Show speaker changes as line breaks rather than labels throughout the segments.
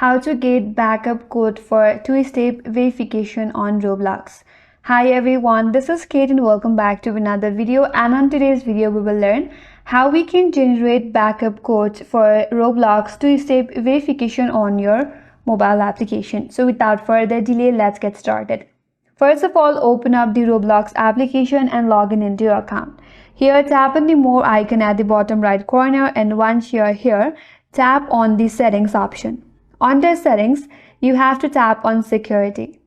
How to get backup code for two-step verification on Roblox. Hi everyone, this is Kate and welcome back to another video, and on today's video we will learn how we can generate backup codes for Roblox two-step verification on your mobile application. So without further delay, let's get started. First of all, open up the Roblox application and log into your account. Here, tap on the more icon at the bottom right corner, and once you're here, tap on the settings option. Under settings, you have to tap on security.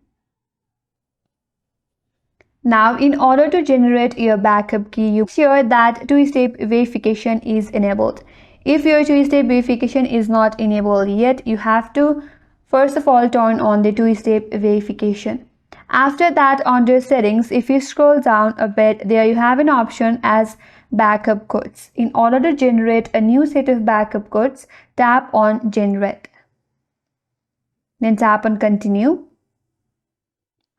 Now, in order to generate your backup key, you ensure that two-step verification is enabled. If your two-step verification is not enabled yet, you have to first of all turn on the two-step verification. After that, under settings, if you scroll down a bit, there you have an option as backup codes. In order to generate a new set of backup codes, tap on generate. Then tap on continue.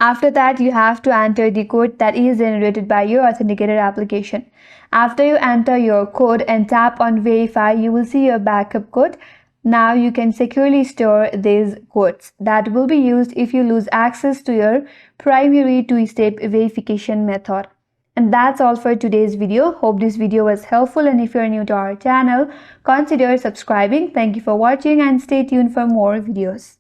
After that, you have to enter the code that is generated by your Authenticator application. After you enter your code and tap on verify, you will see your backup code. Now you can securely store these codes that will be used if you lose access to your primary two-step verification method. And that's all for today's video. Hope this video was helpful, and if you're new to our channel, consider subscribing. Thank you for watching and stay tuned for more videos.